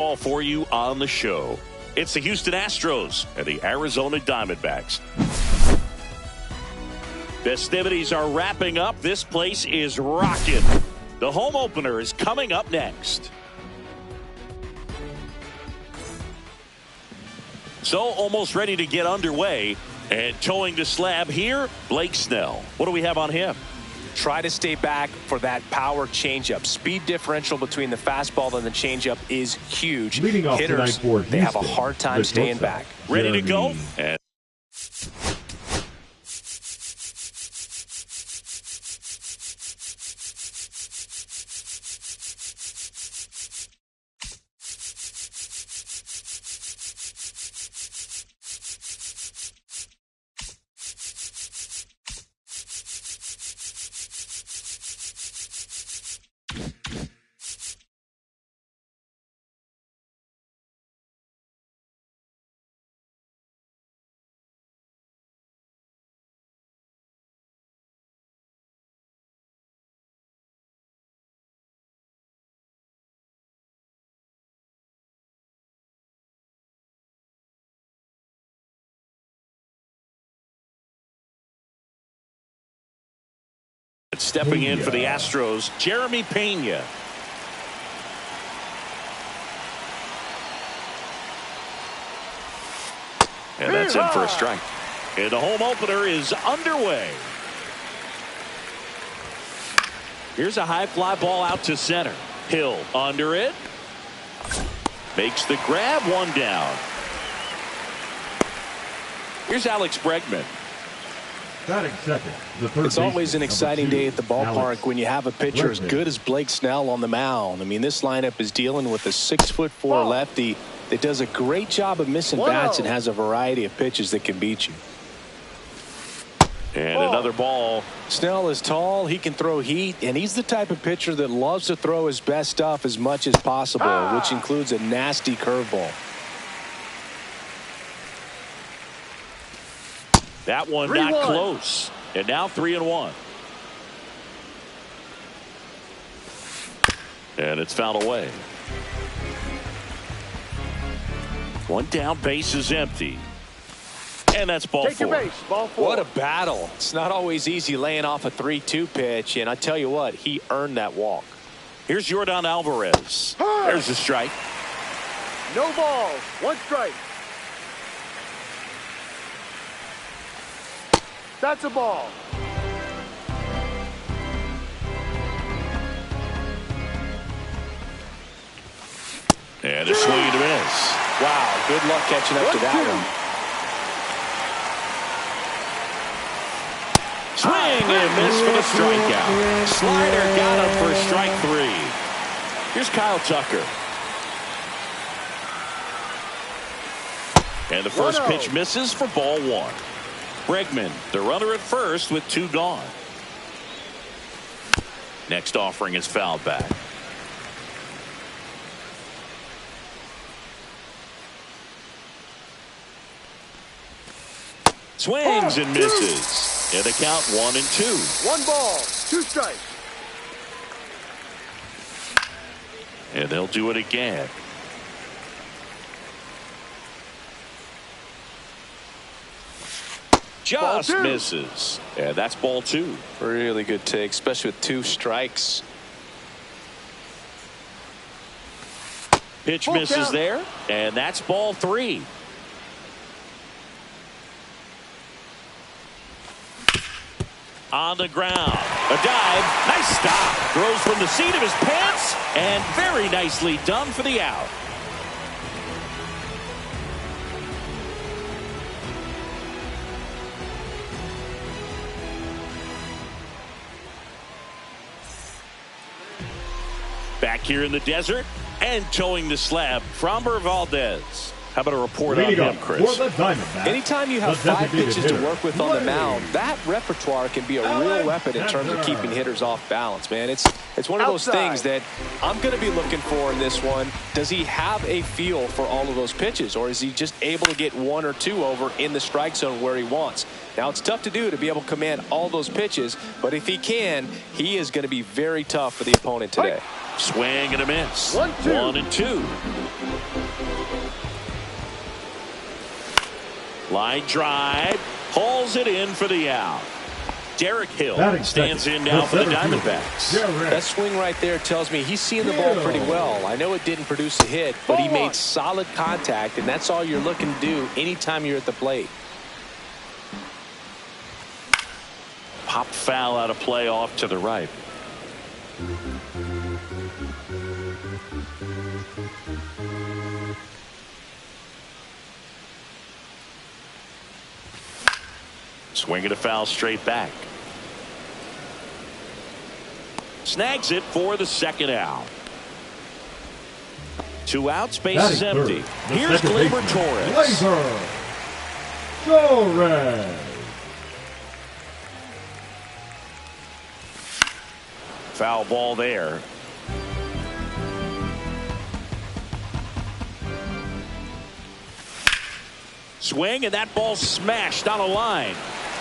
All for you on the show. It's the Houston Astros and the Arizona Diamondbacks. Festivities are wrapping up. This place is rocking. The home opener is coming up next. So almost ready to get underway, and towing the slab here, Blake Snell. What do we have on him? Try to stay back for that power changeup. Speed differential between the fastball and the changeup is huge. Leading off hitters, for they have a hard time staying back. Ready to go? And stepping in for the Astros, Jeremy Pena. And that's in for a strike. And the home opener is underway. Here's a high fly ball out to center. Hill under it. Makes the grab, one down. Here's Alex Bregman. It's always an exciting day at the ballpark when you have a pitcher as good as Blake Snell on the mound. I mean, this lineup is dealing with a 6'4" lefty that does a great job of missing bats and has a variety of pitches that can beat you. And another ball. Snell is tall, he can throw heat, and he's the type of pitcher that loves to throw his best stuff as much as possible, which includes a nasty curveball. That one not close. And now 3-1. And it's fouled away. One down, base is empty. And that's ball four. Take your base, ball four. What a battle. It's not always easy laying off a 3-2 pitch, and I tell you what, he earned that walk. Here's Yordan Alvarez. There's the strike. No balls, one strike. That's a ball. And a swing and a miss. Wow, good luck catching up to that one. Swing and miss for the strikeout. Slider got him for strike three. Here's Kyle Tucker. And the first pitch misses for ball one. Bregman, the runner at first with two gone. Next offering is fouled back. Swings and misses. And the count 1-2. 1 ball, 2 strikes. And they'll do it again. Just misses. And that's ball 2. Really good take, especially with 2 strikes. Pitch misses there. And that's ball 3. On the ground. A dive. Nice stop. Throws from the seat of his pants. And very nicely done for the out. Back here in the desert and towing the slab, Framber Valdez. How about a report on him, Chris? Anytime you have 5 pitches to work with on the mound, that repertoire can be a real weapon in terms of keeping hitters off balance, man. It's one of those things that I'm going to be looking for in this one. Does he have a feel for all of those pitches, or is he just able to get 1 or 2 over in the strike zone where he wants? Now, it's tough to do to be able to command all those pitches, but if he can, he is going to be very tough for the opponent today. Swing and a miss. 1-2. 1-2. Line drive. Hauls it in for the out. Derek Hill stands in now for the Diamondbacks. That swing right there tells me he's seeing the ball pretty well. I know it didn't produce a hit, but he made solid contact, and that's all you're looking to do anytime you're at the plate. Pop foul out of play off to the right. Swinging a foul straight back. Snags it for the second out. 2 outs, base is empty. Here's Gleyber Torres. Foul ball there. Swing, and that ball smashed on a line.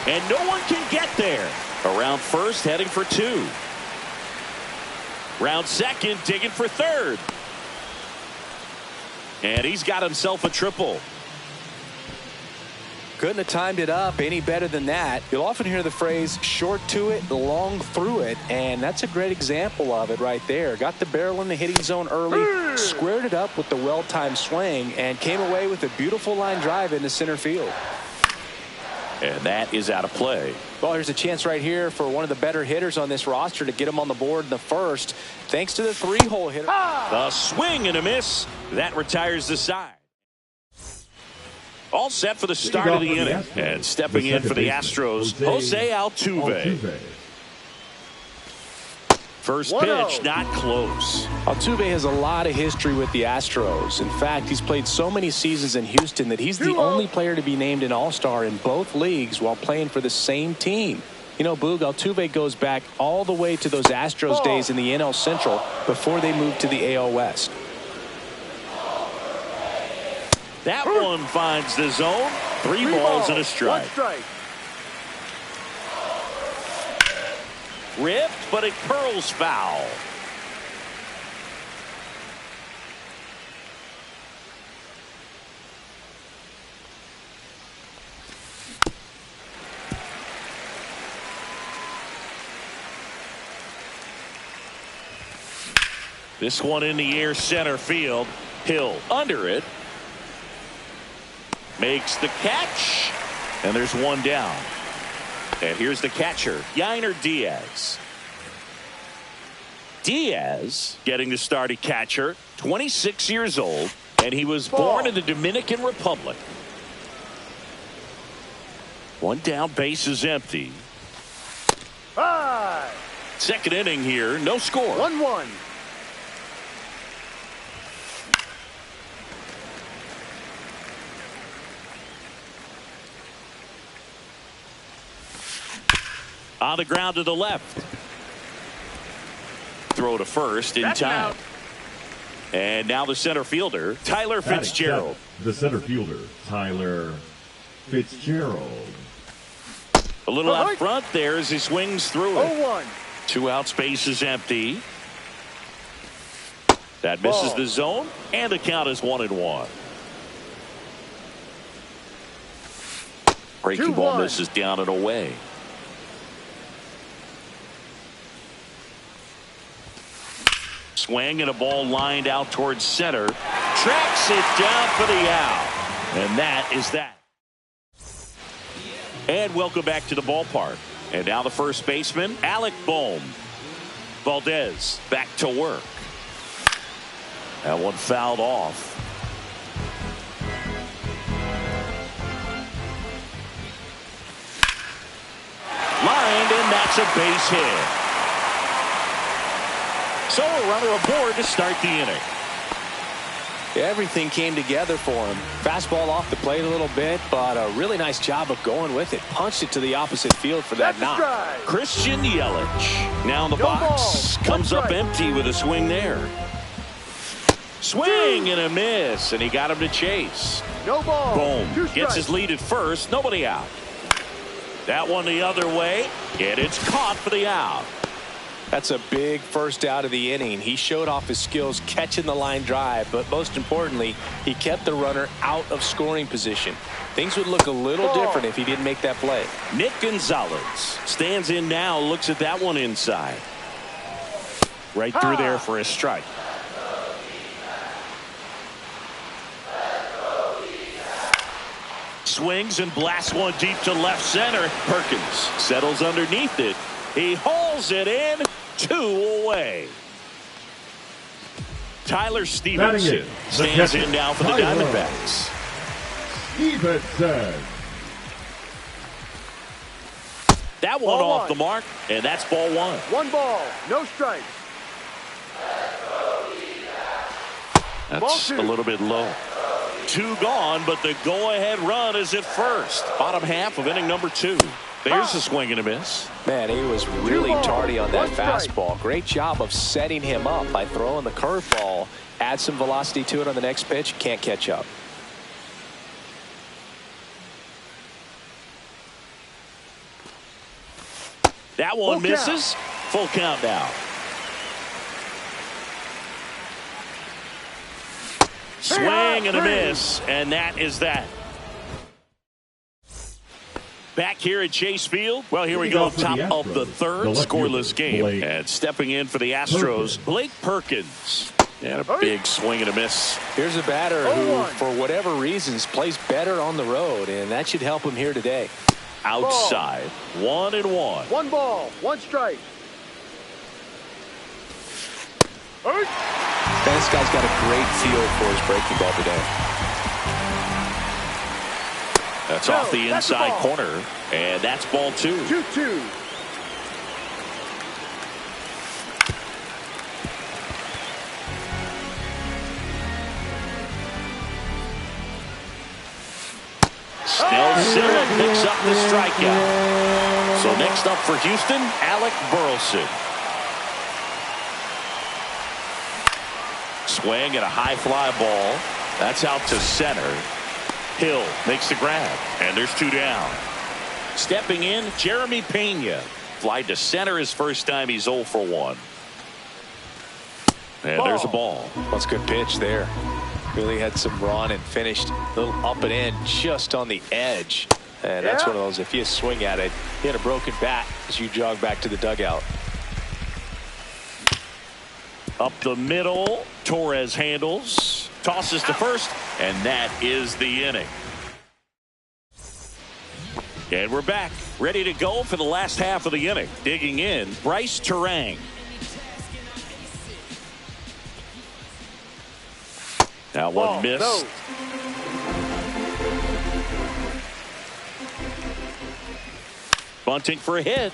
And no one can get there. Around first, heading for 2. Round second, digging for third. And he's got himself a triple. Couldn't have timed it up any better than that. You'll often hear the phrase short to it, long through it, and that's a great example of it right there. Got the barrel in the hitting zone early, squared it up with the well-timed swing, and came away with a beautiful line drive into center field. And that is out of play. Well, here's a chance right here for one of the better hitters on this roster to get him on the board in the first, thanks to the 3-hole hitter. A swing and a miss. That retires the side. All set for the start of the inning. And stepping in for the Astros, Jose Altuve. First pitch, not close. Altuve has a lot of history with the Astros. In fact, he's played so many seasons in Houston that he's the only player to be named an All-Star in both leagues while playing for the same team. You know, Boog, Altuve goes back all the way to those Astros days in the NL Central before they moved to the AL West. That one finds the zone. 3 balls and a strike. 1 strike. Ripped, but it curls foul. This one in the air, center field. Hill under it. Makes the catch. And there's one down. And here's the catcher, Yainer Diaz. Diaz getting the start at catcher, 26 years old, and he was born in the Dominican Republic. 1 down, base is empty. 5. Second inning here, no score. 1-1. On the ground to the left. Throw to first in time. And now the center fielder, Tyler Fitzgerald. The center fielder, Tyler Fitzgerald. A little out front there as he swings through it. 0-1. 2 out, space is empty. That misses the zone, and the count is 1-1. Breaking ball misses down and away. Swing and a ball lined out towards center. Tracks it down for the out. And that is that. And welcome back to the ballpark. And now the first baseman, Alec Bohm. Valdez back to work. That one fouled off. Lined, and that's a base hit. So a runner aboard to start the inning. Everything came together for him. Fastball off the plate a little bit, but a really nice job of going with it. Punched it to the opposite field for that knock. Christian Yelich now in the box. Comes up empty with a swing there. Swing and a miss, and he got him to chase. No ball. Boom. Gets his lead at first. Nobody out. That one the other way, and it's caught for the out. That's a big first out of the inning. He showed off his skills catching the line drive, but most importantly, he kept the runner out of scoring position. Things would look a little different if he didn't make that play. Nick Gonzalez stands in now, looks at that one inside. Right through there for a strike. Swings and blasts one deep to left center. Perkins settles underneath it. He hauls it in. 2 away. Tyler Stevenson stands in now for the Diamondbacks. Stevenson. That one off the mark, and that's ball 1. 1 ball, no strikes. That's a little bit low. 2 gone, but the go-ahead run is at first. Bottom half of inning number 2. There's a swing and a miss. Man, he was really tardy on that fastball. Great job of setting him up by throwing the curveball. Add some velocity to it on the next pitch. Can't catch up. That one misses. Full count now. Swing and a miss, and that is that. Back here at Chase Field. Well, here we go. Top of the third, scoreless game. And stepping in for the Astros, Blake Perkins. And a big swing and a miss. Here's a batter who, for whatever reasons, plays better on the road, and that should help him here today. Outside, 1-1. 1 ball, 1 strike. This guy's got a great feel for his breaking ball today. That's off the inside corner, and that's ball 2. 2-2. Snell picks up the strikeout. So next up for Houston, Alec Burleson. Swing and a high fly ball. That's out to center. Hill makes the grab, and there's 2 down. Stepping in, Jeremy Pena. Fly to center his first time. He's 0 for 1. And there's a ball. That's a good pitch there. Really had some run and finished a little up and in just on the edge. And that's one of those, if you swing at it, you had a broken bat as you jog back to the dugout. Up the middle, Torres handles, tosses to first, and that is the inning. And we're back, ready to go for the last half of the inning. Digging in, Bryce Terang. That one missed. Bunting for a hit.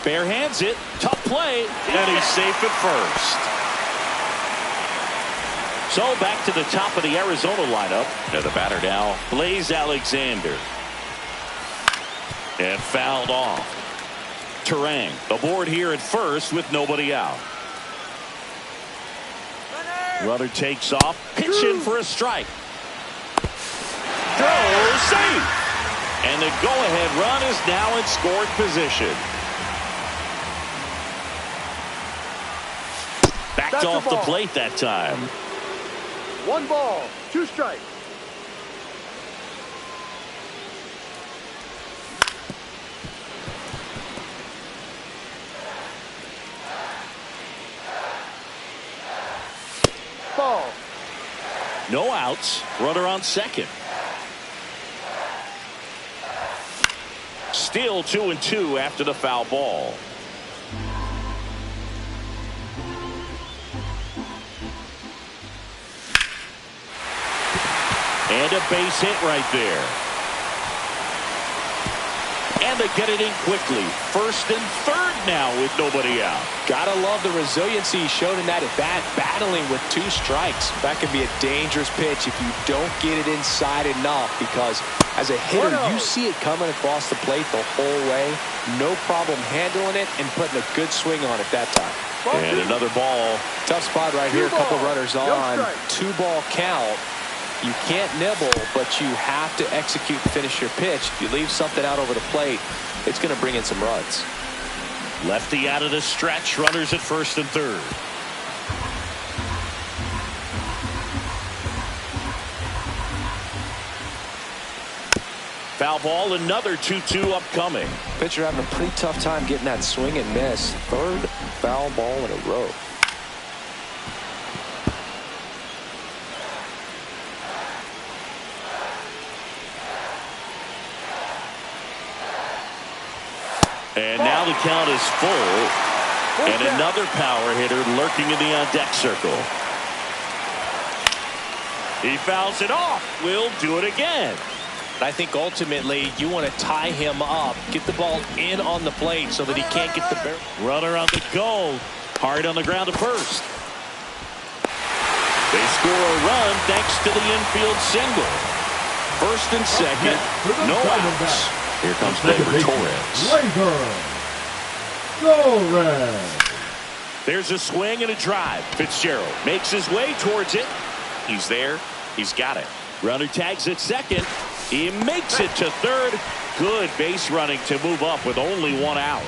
Bare hands it. Tough play. And he's safe at first. So back to the top of the Arizona lineup. And the batter now, Blaze Alexander. And fouled off. Terang aboard here at first with nobody out. Runner takes off. Pitch in for a strike. Throw safe. And the go-ahead run is now in scoring position. Backed off the plate that time. 1 ball, 2 strikes. Ball. No outs. Runner on second. Still 2-2 after the foul ball. And a base hit right there. And they get it in quickly. First and third now with nobody out. Gotta love the resiliency he showed in that at bat, battling with 2 strikes. That can be a dangerous pitch if you don't get it inside enough, because as a hitter, you see it coming across the plate the whole way. No problem handling it and putting a good swing on it that time. And another ball. Tough spot right here. A couple runners on. 2 ball count. You can't nibble, but you have to execute and finish your pitch. If you leave something out over the plate, it's going to bring in some runs. Lefty out of the stretch. Runners at first and third. Foul ball, another 2-2 upcoming. Pitcher having a pretty tough time getting that swing and miss. Third foul ball in a row. And now the count is full. And another power hitter lurking in the on-deck circle. He fouls it off. We'll do it again. I think ultimately you want to tie him up, get the ball in on the plate so that he can't get the barrel. Runner on the go. Hard on the ground to first. They score a run thanks to the infield single. First and second, no outs. Here comes Gleyber Torres. There's a swing and a drive. Fitzgerald makes his way towards it. He's there. He's got it. Runner tags at second. He makes it to third. Good base running to move up with only one out.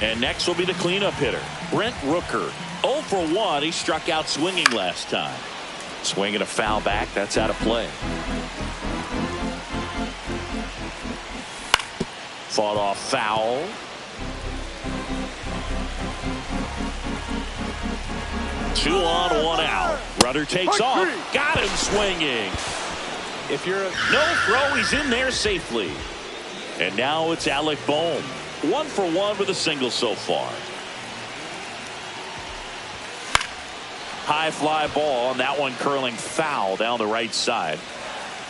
And next will be the cleanup hitter, Brent Rooker. 0 for 1. He struck out swinging last time. Swing and a foul back. That's out of play. Fought off foul. Two on, one out. Runner takes off. Got him swinging. If you're no throw, he's in there safely. And now it's Alec Bohm. 1 for 1 with a single so far. High fly ball, and that one curling foul down the right side.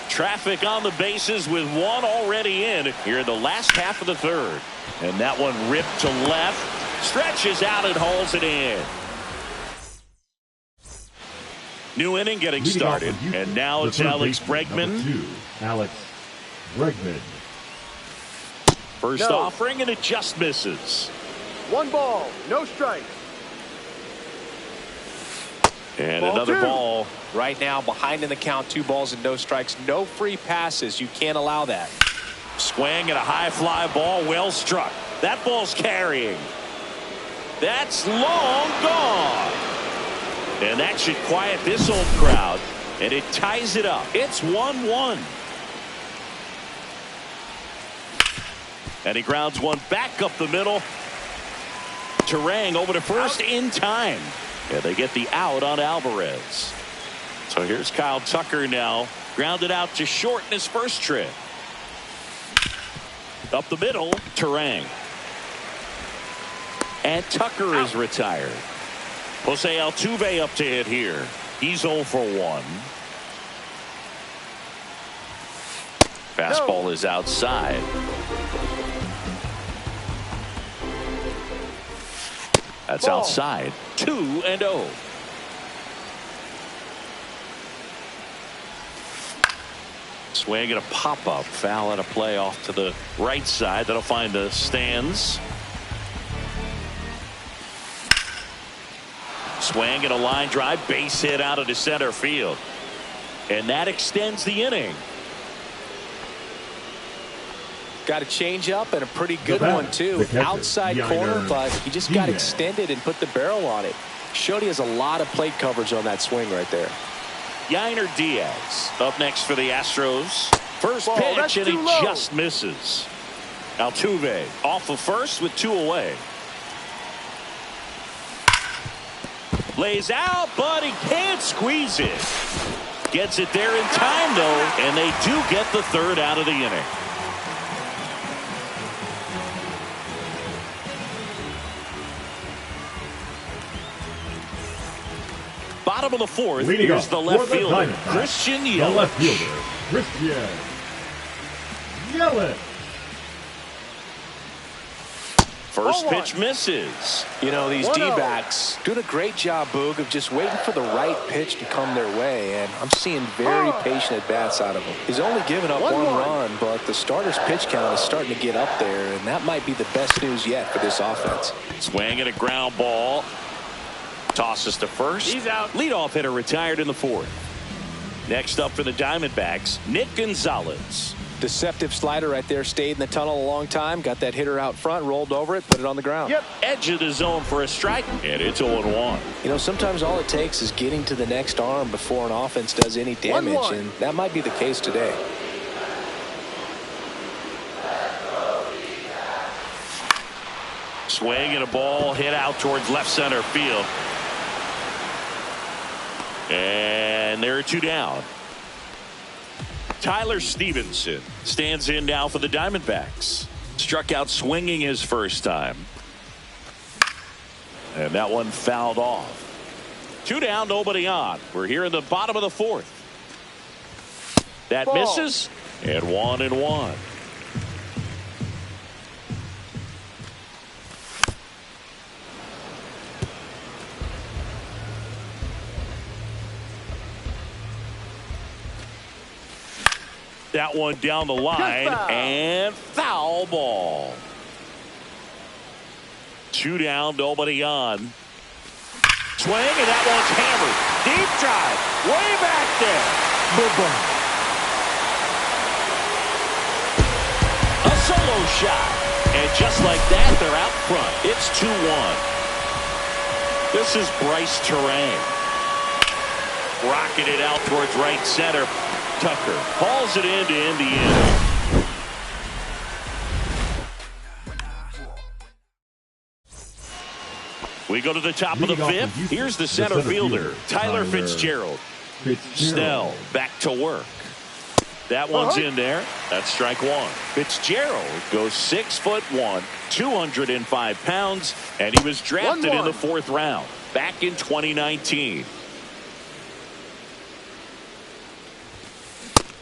Traffic on the bases with one already in here in the last half of the third. And that one ripped to left. Stretches out and hauls it in. New inning getting started, and now it's Alex Bregman. Alex Bregman. First offering, and it just misses. 1 ball, no strikes. And another ball. Right now, behind in the count, 2 balls and no strikes. No free passes. You can't allow that. Swing and a high fly ball, well struck. That ball's carrying. That's long gone. And that should quiet this old crowd. And it ties it up. It's 1-1. And he grounds one back up the middle. Turang over to first in time. Yeah, they get the out on Alvarez. So here's Kyle Tucker now. Grounded out to short in his first trip. Up the middle, Turang. And Tucker is retired. Jose Altuve up to hit here. He's 0 for 1. Fastball is outside. That's outside. 2-0. Swing and a pop-up. Foul and a play off to the right side. That'll find the stands. Swing and a line drive. Base hit out into center field. And that extends the inning. Got a change up and a pretty good one too. Outside corner, but he just got extended and put the barrel on it. Showed he has a lot of plate coverage on that swing right there. Yainer Diaz up next for the Astros. First pitch, and he just misses. Altuve off of first with 2 away. Lays out, but he can't squeeze it. Gets it there in time, though, and they do get the third out of the inning. Bottom of the fourth, here's the left fielder, Christian Yelich. The left fielder, Christian Yelich. First pitch misses. You know, these D-backs doing a great job, Boog, of just waiting for the right pitch to come their way, and I'm seeing very patient at-bats out of him. He's only given up 1 run, but the starter's pitch count is starting to get up there, and that might be the best news yet for this offense. Swing and a ground ball. Tosses to first. He's out. Leadoff hitter retired in the 4th. Next up for the Diamondbacks, Nick Gonzalez. Deceptive slider right there. Stayed in the tunnel a long time. Got that hitter out front, rolled over it, put it on the ground. Yep. Edge of the zone for a strike, and it's 0-1. You know, sometimes all it takes is getting to the next arm before an offense does any damage, 1-1. and that might be the case today. Swing and a ball hit out towards left center field. And there are 2 down. Tyler Stevenson stands in now for the Diamondbacks. Struck out swinging his first time. And that one fouled off. 2 down, nobody on. We're here in the bottom of the 4th. That Ball. misses. And 1-1. That one down the line and foul ball. 2 down, nobody on. Swing and that one's hammered. Deep drive, way back there. Boom. A solo shot, and just like that, they're out front. It's 2-1. This is Bryce Terang. Rocking it out towards right center. Tucker hauls it in to end the inning. We go to the top of the 5th. Here's the center fielder, Tyler Fitzgerald. Snell back to work. That one's in there. That's strike 1. Fitzgerald goes 6'1", 205 pounds, and he was drafted in the 4th round back in 2019.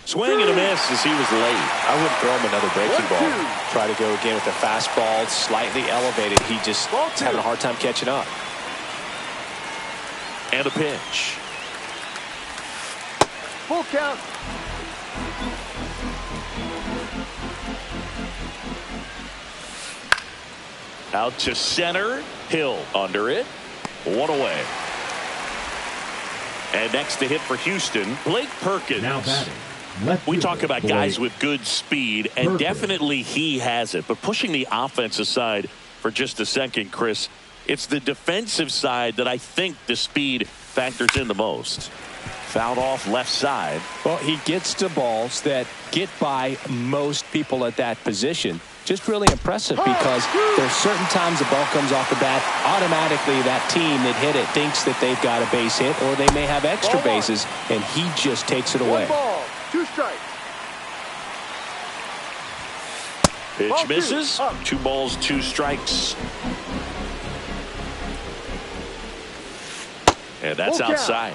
Swing and a miss as he was late. I wouldn't throw him another breaking ball. Try to go again with the fastball, slightly elevated. He just having a hard time catching up. And a pitch. Full count. Out to center. Hill under it. 1 away. And next to hit for Houston, Blake Perkins. Now batting. We talk about guys with good speed, and definitely he has it. But pushing the offense aside for just a second, Chris, it's the defensive side that I think the speed factors in the most. Fouled off left side. Well, he gets to balls that get by most people at that position. Just really impressive because there's certain times the ball comes off the bat, automatically that team that hit it thinks that they've got a base hit or they may have extra bases, and he just takes it away. 1 ball, 2 strikes. Pitch Ball 2, misses. up. 2 balls, 2 strikes. And that's Full count. outside.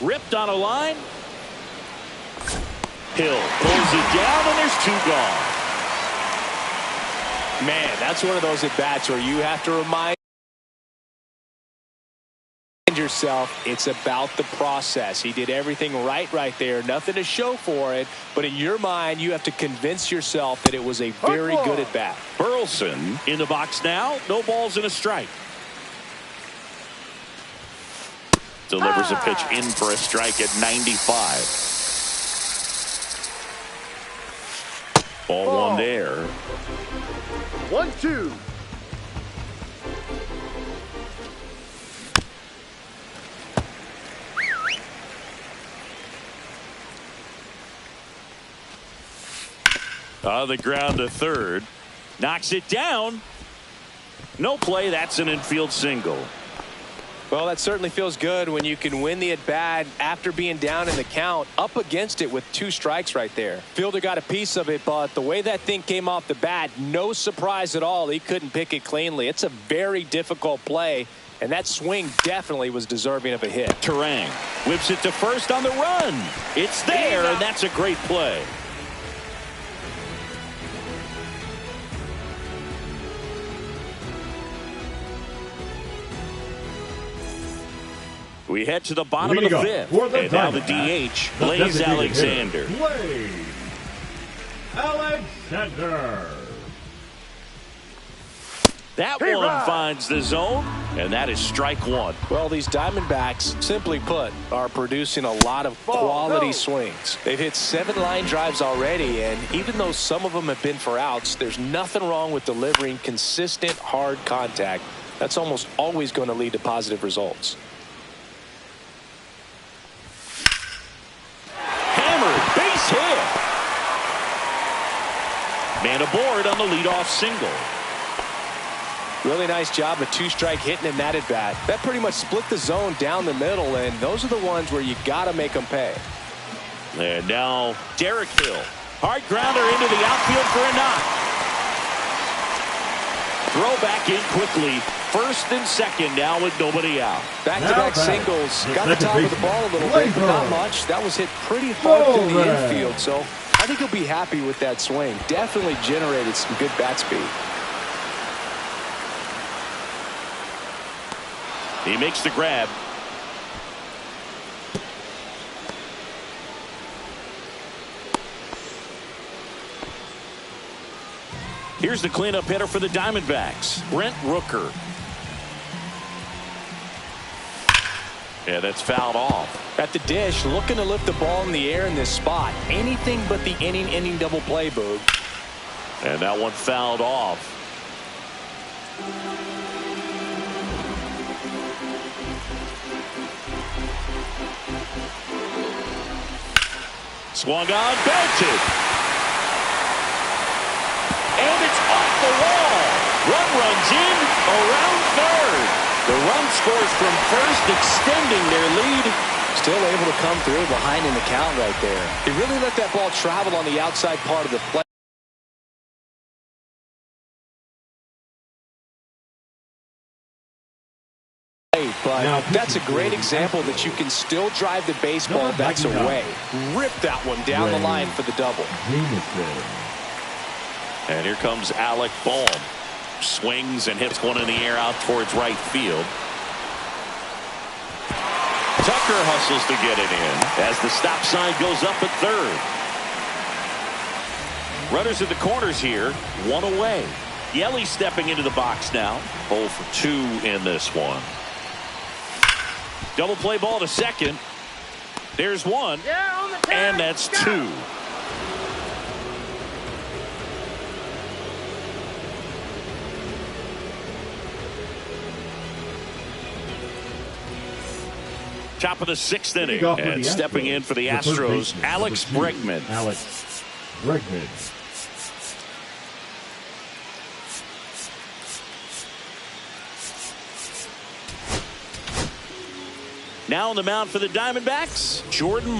Ripped on a line. Hill pulls it down, and there's 2 gone. Man, that's one of those at-bats where you have to remind yourself it's about the process. He did everything right there. Nothing to show for it. But in your mind, you have to convince yourself that it was a very good at-bat. Burleson in the box now. No balls and a strike. Delivers a pitch in for a strike at 95. Ball 1 there. 1-2. On the ground to third. Knocks it down. No play. That's an infield single. Well, that certainly feels good when you can win the at-bat after being down in the count, up against it with 2 strikes right there. Fielder got a piece of it, but the way that thing came off the bat, no surprise at all. He couldn't pick it cleanly. It's a very difficult play, and that swing definitely was deserving of a hit. Terang whips it to first on the run. It's there, and that's a great play. We head to the bottom of the 5th, and now the DH, Blaze Alexander. Blaze Alexander. That Hey, one Rod. finds the zone, and that is strike one. Well, these Diamondbacks, simply put, are producing a lot of Ball, quality go. swings. They've hit 7 line drives already, and even though some of them have been for outs, there's nothing wrong with delivering consistent, hard contact. That's almost always going to lead to positive results. Hammered, base hit. Man aboard on the leadoff single. Really nice job of 2-strike hitting in that at bat. That pretty much split the zone down the middle, and those are the ones where you got to make them pay. And now Derek Hill. Hard grounder into the outfield for a knock. Throw back in quickly. First and second now with nobody out. Back-to-back Now singles. batting, Got the top of the ball a little bit, but not much. That was hit pretty hard through the infield, so I think he'll be happy with that swing. Definitely generated some good bat speed. He makes the grab. Here's the cleanup hitter for the Diamondbacks, Brent Rooker. Yeah, that's fouled off. At the dish, looking to lift the ball in the air in this spot. Anything but the inning double play, Boog. And that one fouled off. Swung on, belted. And it's off the wall. Run runs in around third. The run scores from first, extending their lead. Still able to come through behind in the count right there. He really let that ball travel on the outside part of the play. But that's a great example that you can still drive the baseball bats away. Rip that one down the line for the double. And here comes Alec Bohm. Swings and hits one in the air out towards right field. Tucker hustles to get it in as the stop sign goes up at third. Runners at the corners here, one away. Yelly stepping into the box now. 0 for 2 in this one. Double play ball to second. There's one. Yeah, on the tag. And that's 2. Top of the 6th inning, and stepping in for the Astros, Alex Bregman. Alex Bregman. Now on the mound for the Diamondbacks, Jordan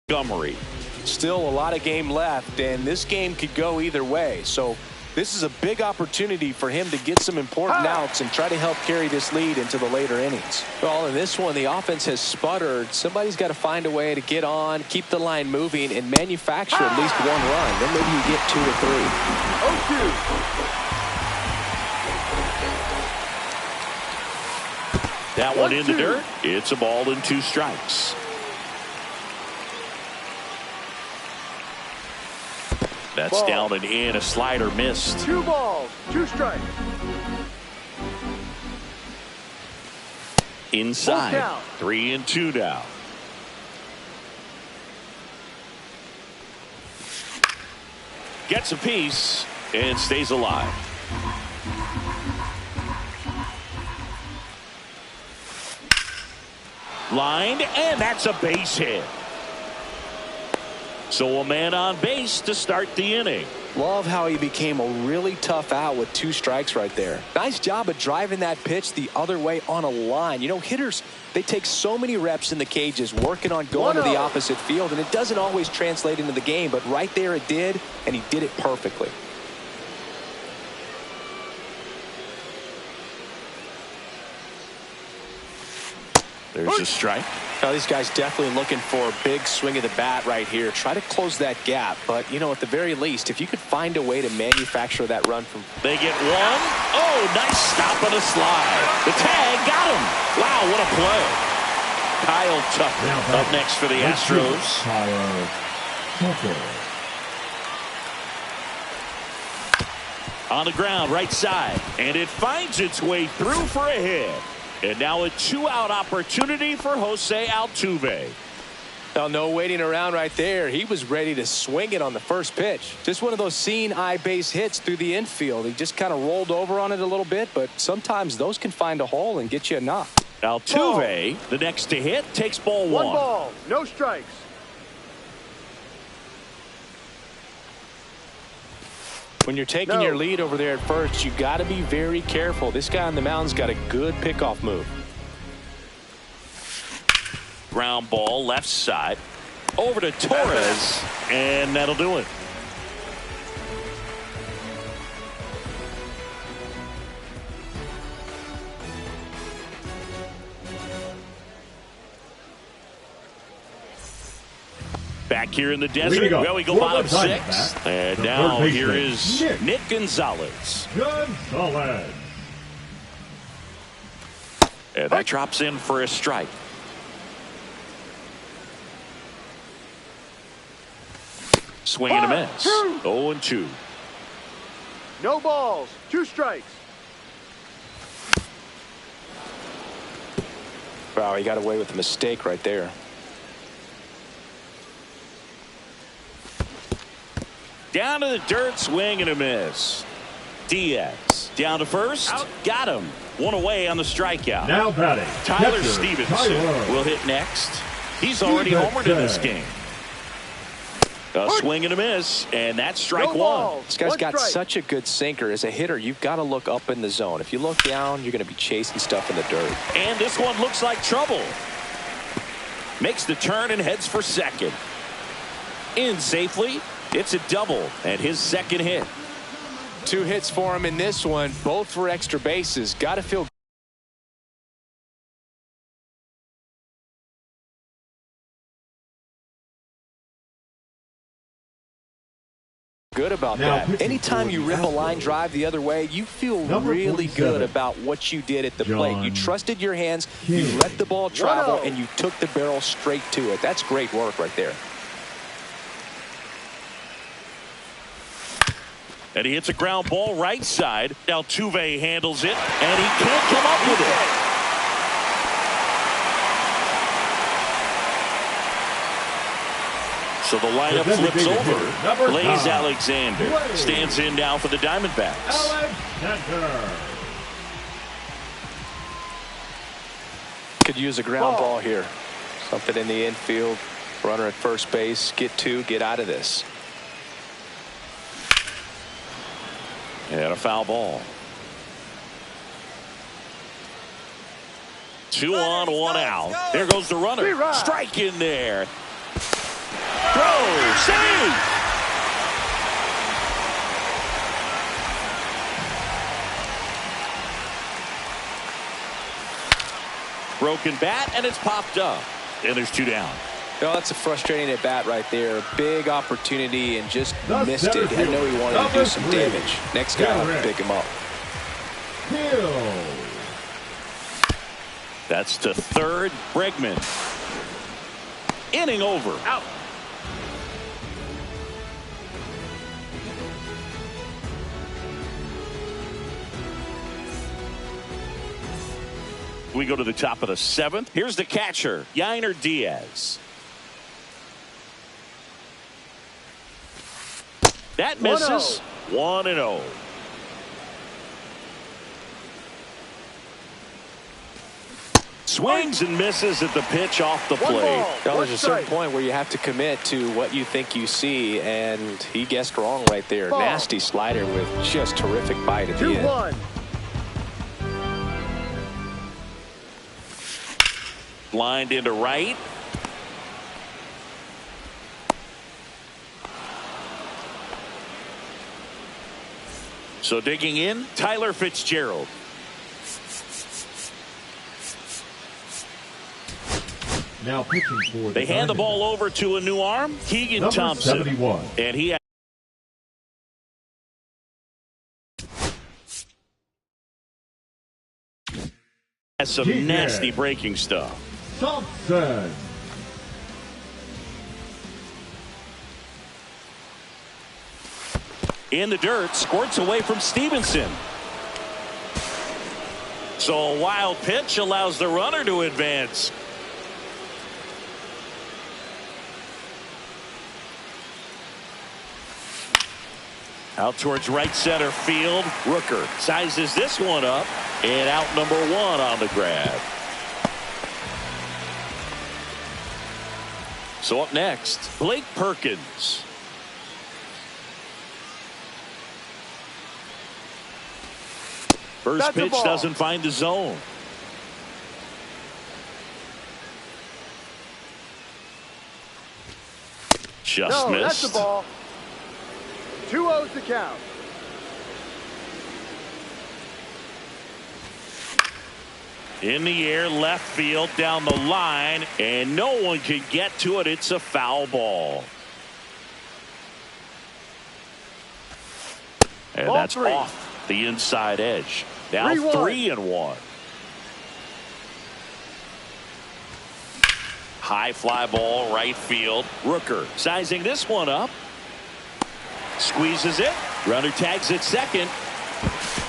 Montgomery. Still a lot of game left, and this game could go either way. So this is a big opportunity for him to get some important outs and try to help carry this lead into the later innings. Well, in this one, the offense has sputtered. Somebody's got to find a way to get on, keep the line moving, and manufacture at least one run. Then maybe you get 2 or 3. 0-2. That one in the dirt. It's a ball and 2 strikes. That's Ball. down and in. A slider missed. 2 balls, 2 strikes. Inside. Full count. 3-2 now. Gets a piece and stays alive. Lined, and that's a base hit. So a man on base to start the inning. Love how he became a really tough out with 2 strikes right there. Nice job of driving that pitch the other way on a line. You know, hitters, they take so many reps in the cages working on going to the opposite field, and it doesn't always translate into the game, but right there it did, and he did it perfectly. There's a strike. Now, these guys definitely looking for a big swing of the bat right here. Try to close that gap. But, you know, at the very least, if you could find a way to manufacture that run from... They get one. Oh, nice stop on a slide. The tag got him. Wow, what a play. Kyle Tucker up next for the Astros. Kyle Tucker. On the ground, right side, and it finds its way through for a hit. And now a 2-out opportunity for Jose Altuve. Now, no waiting around right there. He was ready to swing it on the first pitch. Just one of those seeing eye base hits through the infield. He just kind of rolled over on it a little bit, but sometimes those can find a hole and get you a knock. Altuve, the next to hit, takes ball one. One ball, no strikes. When you're taking your lead over there at first, you got to be very careful. This guy on the mound's got a good pickoff move. Ground ball left side over to Torres, and that'll do it. Back here in the desert, well, we go bottom six. And now here is Nick Gonzalez. And that drops in for a strike. Swing and a miss. 0-2. No balls, 2 strikes. Wow, he got away with a mistake right there. Down to the dirt, swing and a miss. Diaz down to first. Out. Got him. One away on the strikeout. Now batting, Tyler Stevenson will hit next. He's already homered in this game. A swing and a miss, and that's strike one. This guy's got such a good sinker. As a hitter, you've got to look up in the zone. If you look down, you're going to be chasing stuff in the dirt. And this one looks like trouble. Makes the turn and heads for second. In safely. It's a double and his second hit. 2 hits for him in this one, both for extra bases. Got to feel good about that. Anytime you rip a line drive the other way, you feel really good about what you did at the plate. You trusted your hands, you let the ball travel, and you took the barrel straight to it. That's great work right there. And he hits a ground ball right side. Altuve handles it, and he can't come up with it. So the lineup flips over. Blaze Alexander stands in now for the Diamondbacks. Could use a ground ball here. Something in the infield. Runner at first base. Get 2. Get out of this. And a foul ball. 2 on, 1 out. There goes the runner. Strike in there. Throw. Save. Broken bat, and it's popped up. And there's 2 down. Well, that's a frustrating at bat right there. Big opportunity and just missed it. I know he wanted to do some damage. Next guy will pick him up. That's to third. Bregman. Inning over. Out. We go to the top of the 7th. Here's the catcher, Yainer Diaz. That misses. 1-0. Swings and misses at the pitch off the plate. Now, there's a certain point where you have to commit to what you think you see, and he guessed wrong right there. Nasty slider with just terrific bite at the end. 2-1. Lined into right. So digging in, Tyler Fitzgerald. Now pitching for they hand the ball over to a new arm, Keegan Thompson. 71. And he has some nasty breaking stuff. Thompson. In the dirt, squirts away from Stevenson. So a wild pitch allows the runner to advance. Out towards right center field. Rooker sizes this one up, and out number one on the grab. So up next, Blake Perkins. First pitch doesn't find the zone. Just missed. That's the ball. 2-0's the count. In the air, left field, down the line, and no one can get to it. It's a foul ball. And Ball that's 3. off the inside edge. Now 3-1. High fly ball, right field. Rooker sizing this one up. Squeezes it. Runner tags at second.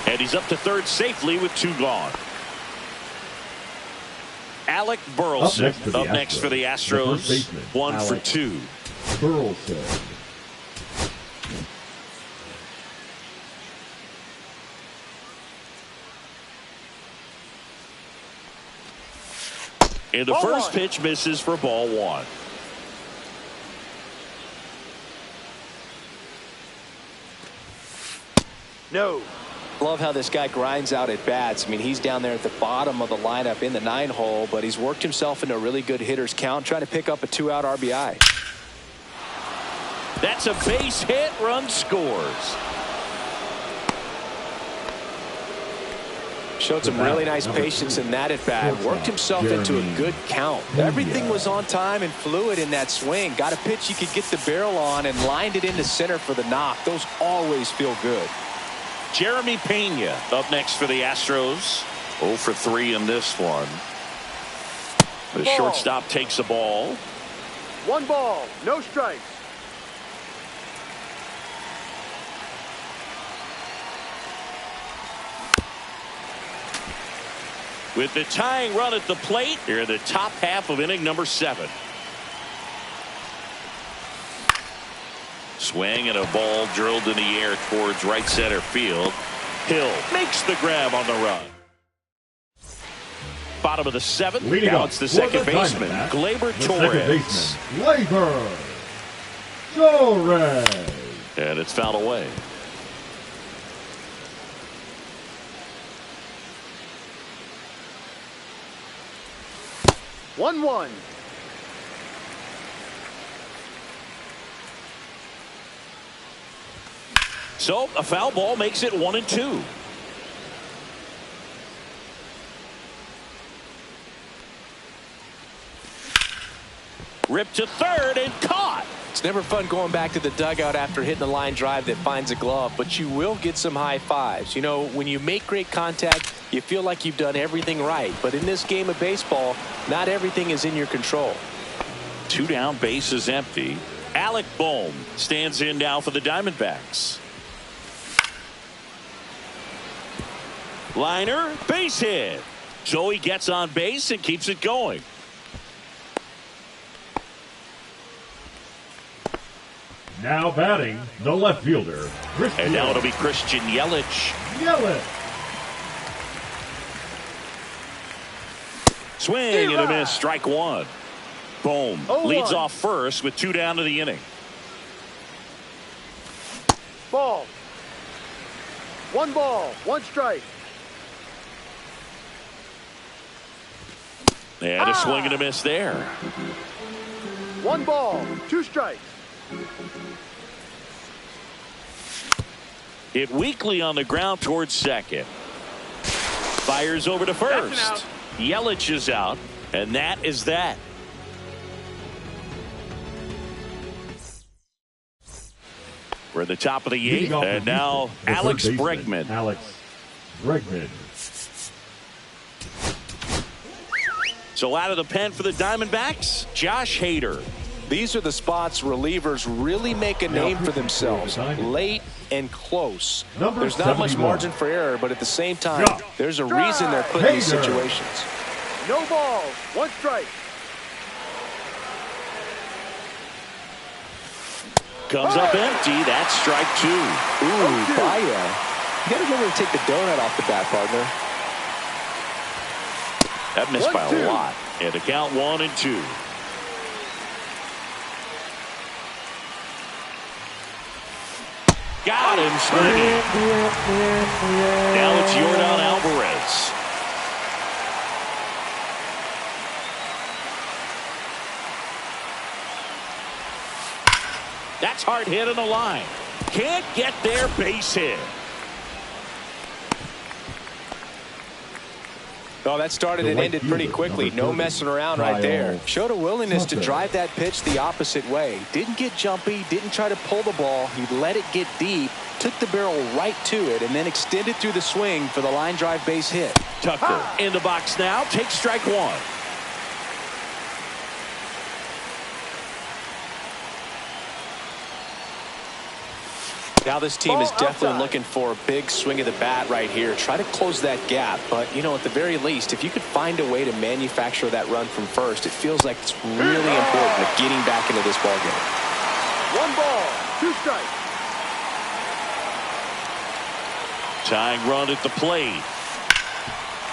And he's up to third safely with 2 gone. Alec Burleson up next for the Astros. 1 for 2. Burleson. And the first pitch misses for ball 1. No. Love how this guy grinds out at bats. I mean, he's down there at the bottom of the lineup in the 9-hole, but he's worked himself into a really good hitter's count, trying to pick up a 2-out RBI. That's a base hit. Run scores. Showed some really nice patience in that at bat. Worked himself into a good count. Everything was on time and fluid in that swing. Got a pitch you could get the barrel on and lined it into center for the knock. Those always feel good. Jeremy Pena up next for the Astros. 0 for 3 in this one. The shortstop takes the ball. 1 ball, no strikes. With the tying run at the plate, here in the top half of inning number 7. Swing and a ball drilled in the air towards right center field. Hill makes the grab on the run. Bottom of the 7th. Now it's the second baseman, Gleyber Torres. Gleyber Torres. And it's fouled away. One. So a foul ball makes it 1-2. Ripped to third and caught. It's never fun going back to the dugout after hitting a line drive that finds a glove, but you will get some high fives. You know, when you make great contact, you feel like you've done everything right. But in this game of baseball, not everything is in your control. 2 down, base is empty. Alec Bohm stands in now for the Diamondbacks. Liner, base hit. So he gets on base and keeps it going. Now batting, the left fielder, And now it'll be Christian Yelich. Swing and a miss, strike 1. Boom. Leads off first with 2 down to the inning. Ball. 1 ball, 1 strike. And a swing and a miss there. 1 ball, 2 strikes. Hit weakly on the ground towards second. Fires over to first. Yelich is out, and that is that. We're at the top of the 8th, and now Alex Bregman. So out of the pen for the Diamondbacks, Josh Hader. These are the spots relievers really make a name for themselves. Late and close. There's not much margin for error, but at the same time, there's a reason they're put in these situations. No balls. 1 strike. Comes up empty. That's strike 2. Ooh, Baya. You got to remember to take the donut off the bat, partner. That missed by a lot. And the count 1-2. Got him swinging. Now it's Yordan Alvarez. That's hard hit on the line. Can't get there, base hit. Oh, that started and ended pretty quickly. No messing around right there. Showed a willingness to drive that pitch the opposite way. Didn't get jumpy, didn't try to pull the ball. He let it get deep, took the barrel right to it, and then extended through the swing for the line drive base hit. Tucker in the box now. Takes strike 1. Now this team is definitely looking for a big swing of the bat right here. Try to close that gap. But, you know, at the very least, if you could find a way to manufacture that run from first, it feels like it's really important to getting back into this ball game. 1 ball. 2 strikes. Tying run at the plate.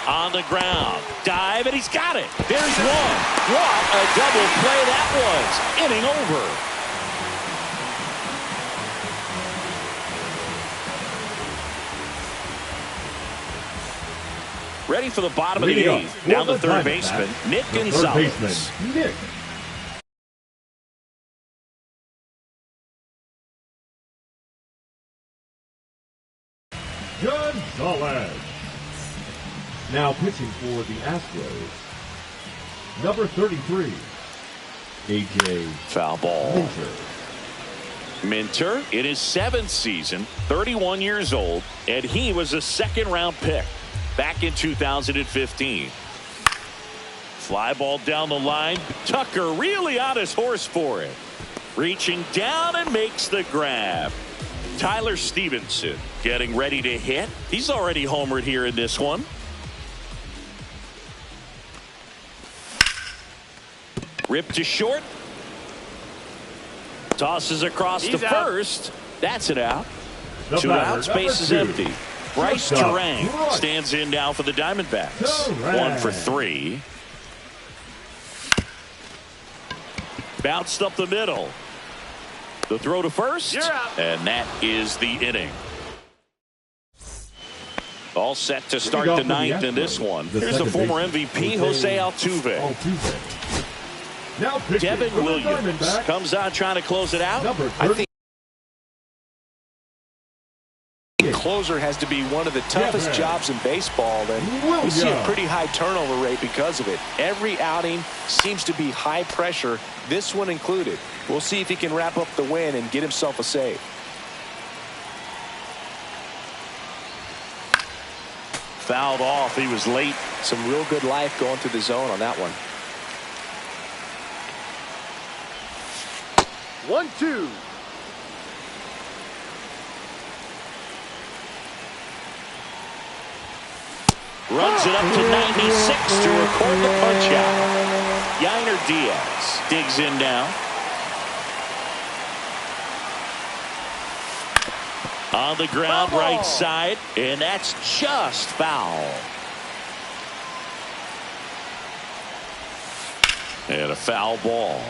On the ground. Dive, and he's got it. There's one. What a double play that was. Inning over. Ready for the bottom of the 8th. Now the third baseman, Nick Gonzalez. Nick. Gonzalez. Now pitching for the Astros, number 33, A.J. Foul ball. Minter. Minter in his 7th season, 31 years old, and he was a 2nd-round pick back in 2015. Fly ball down the line. Tucker really on his horse for it. Reaching down and makes the grab. Tyler Stevenson getting ready to hit. He's already homered here in this one. Ripped to short. Tosses across to first. That's it out. 2 outs. Base is empty. Bryce Terang stands in now for the Diamondbacks. 1 for 3. Bounced up the middle. The throw to first. And that is the inning. All set to start the 9th in this one. Here's the former MVP, Jose Altuve. Now Devin Williams comes out trying to close it out. I think closer has to be one of the toughest jobs in baseball, and we see a pretty high turnover rate because of it. Every outing seems to be high pressure, this one included. We'll see if he can wrap up the win and get himself a save. Fouled off. He was late. Some real good life going through the zone on that one. 1-2. Runs it up to 96 to record the punch out. Yainer Diaz digs in now. On the ground, right side, and that's just foul. And a foul ball.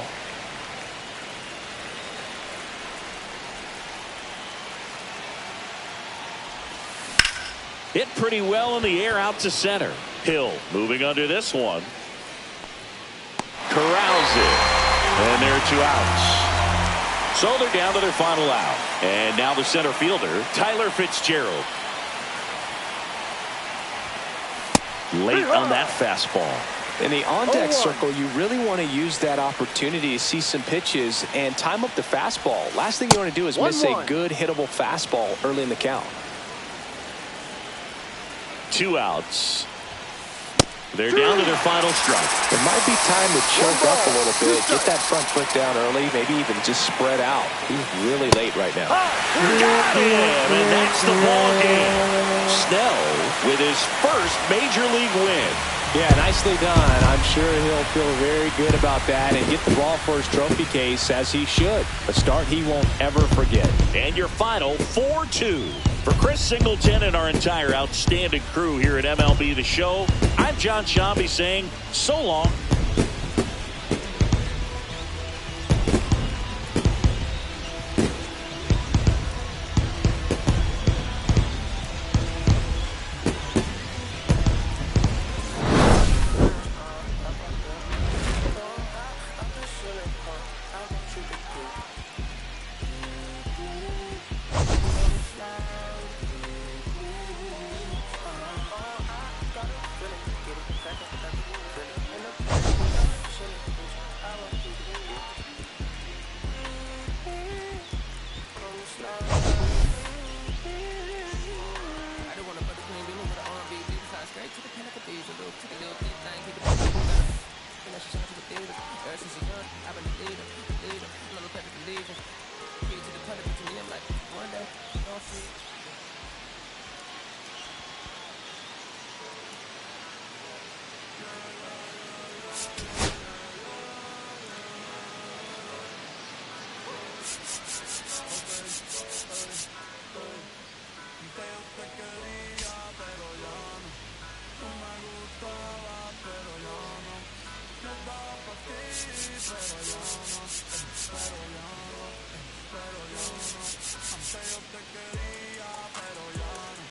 Hit pretty well in the air out to center. Hill moving under this one. Corrals it. And there are 2 outs. So they're down to their final out. And now the center fielder, Tyler Fitzgerald. Late on that fastball. In the on-deck circle, you really want to use that opportunity to see some pitches and time up the fastball. Last thing you want to do is miss a good hittable fastball early in the count. 2 outs. They're down to their final strike. It might be time to choke up a little bit, get that front foot down early, maybe even just spread out. He's really late right now. Got him, and that's the ball game. Snell with his first major league win. Yeah, nicely done. I'm sure he'll feel very good about that and get the ball for his trophy case, as he should. A start he won't ever forget. And your final 4-2. For Chris Singleton and our entire outstanding crew here at MLB The Show, I'm John Shambi saying so long. Antes yo te quería, pero ya no.